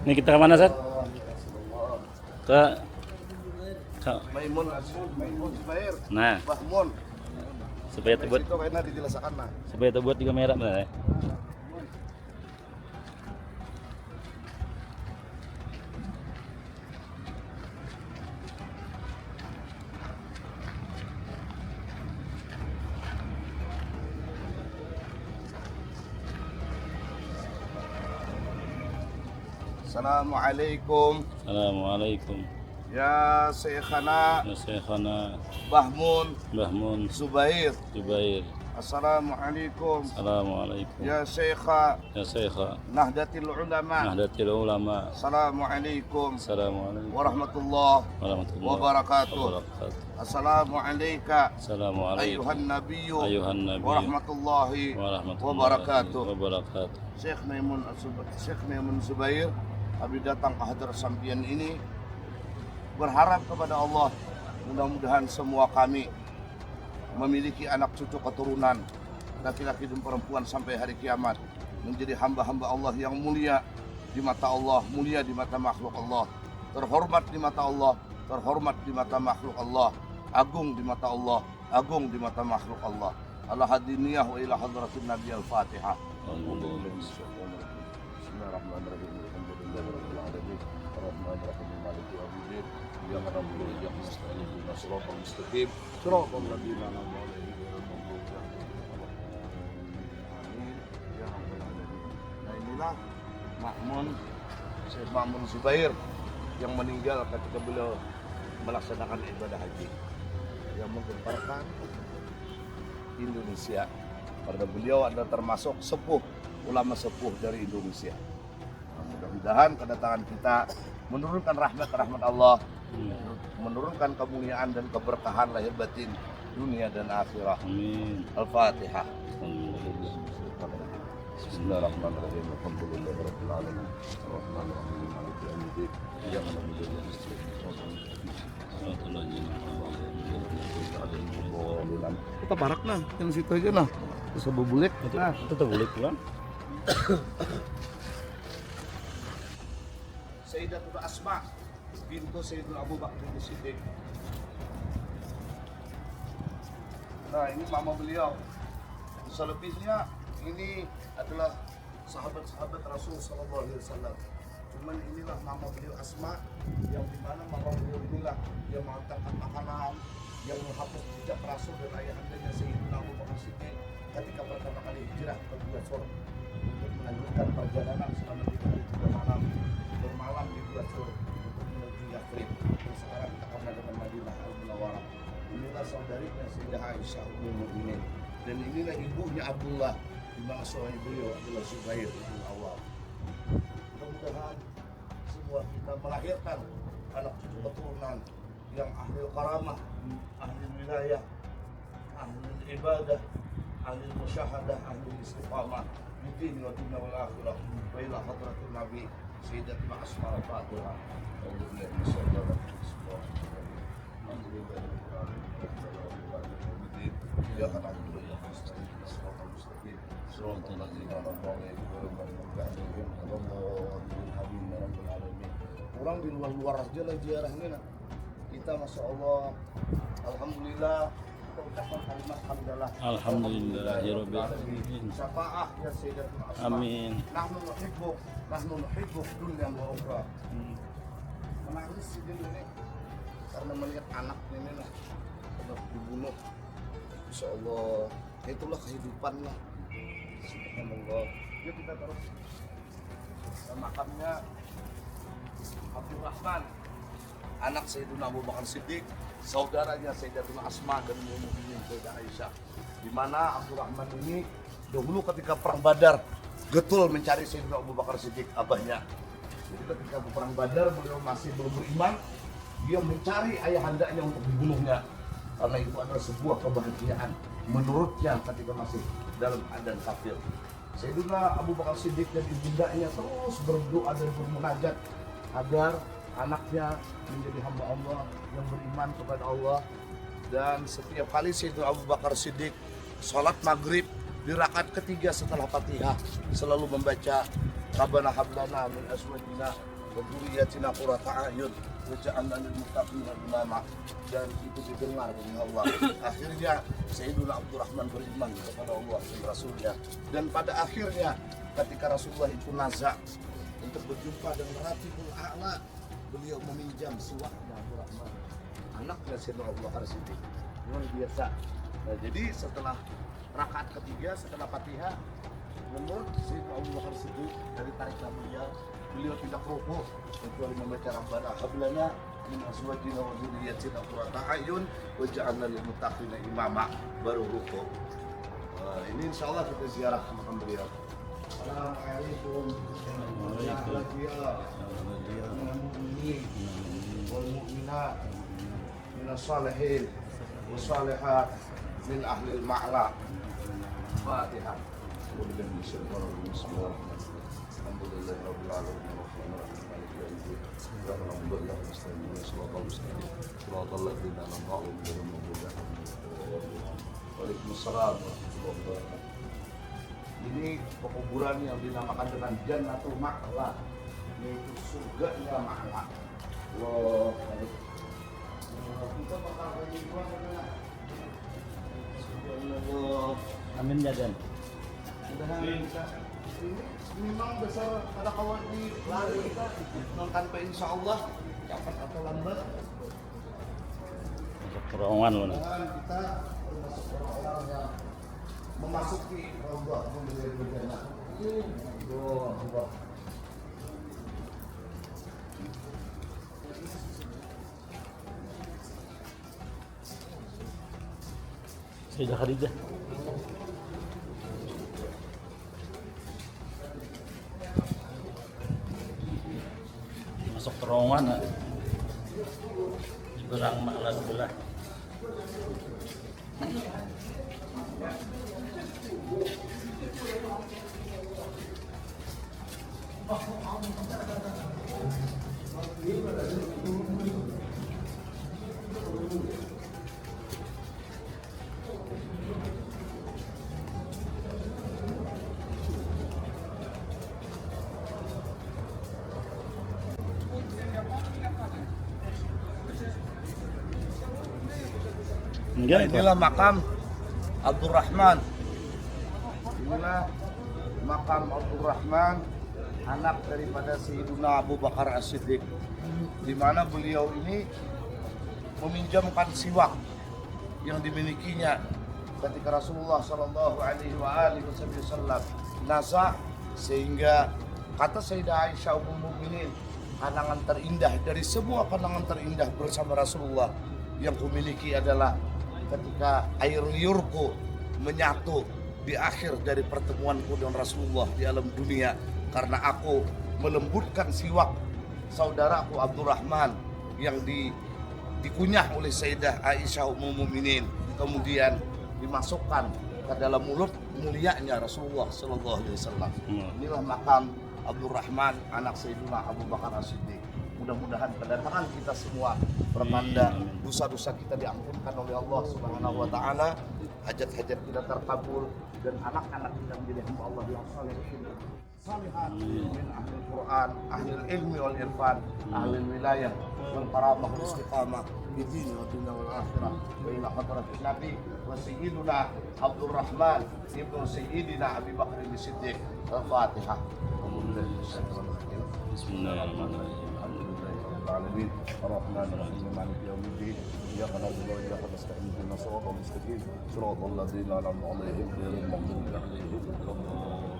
Ini kita ke mana, Sat? Ke Maimun Zubair. Nah, Bahmun. supaya terbuat Itu kayaknya dijelaskan nah. di kamera benar ya. Assalamualaikum Assalamualaikum ya Syekhana ya Syekhana Bahmun Zubair. Jubair. Assalamualaikum Assalamualaikum ya Syekha ya Syekha Nahdlatul Ulama. Nahdlatul Ulama. Assalamualaikum Assalamualaikum warahmatullahi warahmatullahi wabarakatuh. wabarakatuh. Assalamualaikum Assalamualaikum ayuhan nabiyyu ayuhan nabi warahmatullahi warahmatullahi wabarakatuh. wabarakatuh. Syekh Maimun Zubair, kami datang ke hadrat sampian ini berharap kepada Allah, mudah-mudahan semua kami memiliki anak cucu keturunan laki-laki dan perempuan sampai hari kiamat, menjadi hamba-hamba Allah yang mulia di mata Allah, mulia di mata makhluk Allah, terhormat di mata Allah, terhormat di mata makhluk Allah, agung di mata Allah, agung di mata makhluk Allah. Ala hadiniyah wa ila hadratin Nabi al-Fatihah. Bismillahirrahmanirrahim. Alhamdulillahirabbil alamin. Arrahmanirrahim. Maliki yaumiddin. Iyyaka na'budu wa iyyaka nasta'in. Ihdinas siratal mustaqim. Siratal ladzina an'amta 'alaihim ghairil maghdubi 'alaihim waladdallin. Amin. Ya rabbal alamin. Nah, inilah Syekh Maimun Zubair yang meninggal ketika beliau melaksanakan ibadah haji yang menggemparkan Indonesia, karena beliau adalah termasuk ulama sepuh dari Indonesia. Nah, mudah-mudahan kedatangan kita menurunkan rahmat Allah, menurunkan kemuliaan dan keberkahan lahir batin dunia dan akhirat. Amin. Al-Fatihah. Alhamdulillah. Bismillahirrahmanirrahim. Alhamdulillahirabbil alamin. Arrahmanirrahim. Maliki yaumiddin. Iyyaka na'budu wa iyyaka nasta'in. Kita barak nah, yang situ aja nah. Bisa bebulik. Nah, itu terbulik pulang. Sayyidatul Asma bintu Sayyidina Abu Bakar Siddiq. Nah, ini mama beliau. Selebihnya ini adalah sahabat-sahabat Rasul sallallahu alaihi wasallam. Cuman inilah mama beliau Asma, yang dimana mama beliau inilah yang mengantarkan makanan, yang menghapus jejak Rasul dan ayahandanya Sayyidina Abu Bakar Siddiq ketika pertama kali hijrah ke Gua Sur untuk melanjutkan perjalanan selama 3 hari 3 malam bermalam di Gua Sur untuk menuju Yathrib. Dan sekarang kita akan dengan Madinah Al-Munawwarah. Inilah saudarinya Sayyidah Aisyah Ummul Mukminin, dan inilah ibunya Abdullah, di mana suami beliau adalah Zubair bin Awwam. Mudah-mudahan semua kita melahirkan anak cucu keturunan yang ahli karamah, ahli wilayah, ahli ibadah, ahli musyahadah, ahli istiqamah di din wa dunya wal akhirah wa ila hadratin Nabi Sayyidatina Asma al-Fatihah. Alhamdulillah masyaallah. Ya kan alhamdulillah. Orang di luar-luar aja lah ziarahnya nah. Kita masya Allah, alhamdulillah, kita ucapkan kalimat hamdalah. Alhamdulillah ya rabbil alamin. Syafa'ah ya Sayyidatul Asma. Amin. Nahnu nuhibbuk dunya wa ukhra. Menangis sih dia ini karena melihat anak ini lah dibunuh. Insya Allah, itulah kehidupan lah. Subhanallah. Yuk kita terus makamnya Abdul Rahman, anak Sayyidina Abu Bakar Siddiq, saudaranya Sayyidatul Asma dan Mu'minin Sayyidah Aisyah. Di mana Abdul Rahman ini dahulu ketika perang Badar getul mencari Sayyidina Abu Bakar Siddiq, abahnya. Jadi ketika perang Badar beliau masih belum beriman, dia mencari ayahandanya untuk dibunuhnya, karena itu adalah sebuah kebahagiaan menurutnya ketika masih dalam keadaan kafir. Sayyidina Abu Bakar Siddiq dan ibundanya terus berdoa dan bermunajat agar anaknya menjadi hamba Allah yang beriman kepada Allah. Dan setiap kali Sayyidina Abu Bakar Siddiq sholat maghrib di rakaat ketiga setelah Fatihah selalu membaca Rabbana hablana min azwajina wa dzurriyyatina qurrata a'yun waj'alna lil muttaqina imama. Dan itu didengar oleh Allah. Akhirnya Sayyiduna Abdurrahman beriman kepada Allah dan Rasulnya. Dan pada akhirnya ketika Rasulullah itu nazak untuk berjumpa dengan Rafiqul A'la, beliau meminjam siwaknya Abdurrahman, anaknya Sayyidina Abu Bakar Siddiq. Luar biasa. Nah, jadi setelah rakaat ketiga, setelah Fatihah, menurut Sayyidina Abu Bakar Siddiq dari tarikan beliau tidak rukuk kecuali membaca Rabbana hab lana min azwajina wa dzurriyyatina qurrata a'yun waj'alna lil muttaqina imama, baru rukuk. Ini insyaallah kita ziarah ke makam beliau. Assalamualaikum warahmatullahi wabarakatuh. Wal mu'minat minas salihin was salihat min ahli al-ma'la. Fatihah. Alhamdulillah rabbil alamin arrahmanir rahim maliki yaumiddin iyyaka na'budu wa iyyaka nasta'in ihdinas siratal mustaqim siratal ladzina an'amta 'alaihim ghairil maghdubi 'alaihim waladdallin. Waalaikumsalam warahmatullahi wabarakatuh. Ini pekuburan yang dinamakan dengan Jannatul Ma'la, yaitu surganya Ma'la. Allah. Kita bakal lagi buat Allah. Amin ya Dan. Mudah-mudahan kita ini memang besar pada kawan di lari kita tanpa insya Allah cepat atau lambat Masuk terowongan loh. dan kita termasuk orang-orang yang memasuki Raudhah menjadi jannah. Allah. Sayyidah Khadijah. Masuk terowongan seberang Ma'la sebelah. Nah, inilah makam Abdurrahman. Inilah makam Abdurrahman, anak daripada Sayyiduna Abu Bakar As-Siddiq, di mana beliau ini meminjamkan siwak yang dimilikinya ketika Rasulullah Shallallahu Alaihi Wasallam nazak, sehingga kata Sayyidah Aisyah Ummul Mukminin, kenangan terindah dari semua kenangan terindah bersama Rasulullah yang kumiliki adalah ketika air liurku menyatu di akhir dari pertemuanku dengan Rasulullah di alam dunia, karena aku melembutkan siwak saudaraku Abdurrahman yang dikunyah oleh Sayyidah Aisyah Ummul Mukminin, kemudian dimasukkan ke dalam mulut mulianya Rasulullah Sallallahu Alaihi Wasallam. Inilah makam Abdurrahman, anak Sayyidina Abu Bakar As-Siddiq. Mudah-mudahan kedatangan kita semua pertanda dosa-dosa kita diampunkan oleh Allah Subhanahu wa taala, hajat-hajat kita terkabul, dan anak-anak kita menjadi hamba Allah yang salihin, salihat min ahli Quran, ahli ilmi wal irfan, ahli wilayah wal karamah wal istiqamah di din wa dunya wal akhirah. Wa ila hadratin Nabi wa sayyidina Abdurrahman ibnu sayyidina Abi Bakar As-Siddiq. Al-Fatihah. Bismillahirrahmanirrahim. العالمين الرحمن الرحيم مالك يوم الدين اياك نعبد واياك نستعين اهدنا الصراط المستقيم صراط الذين انعمت عليهم غير المغضوب عليهم ولا الضالين.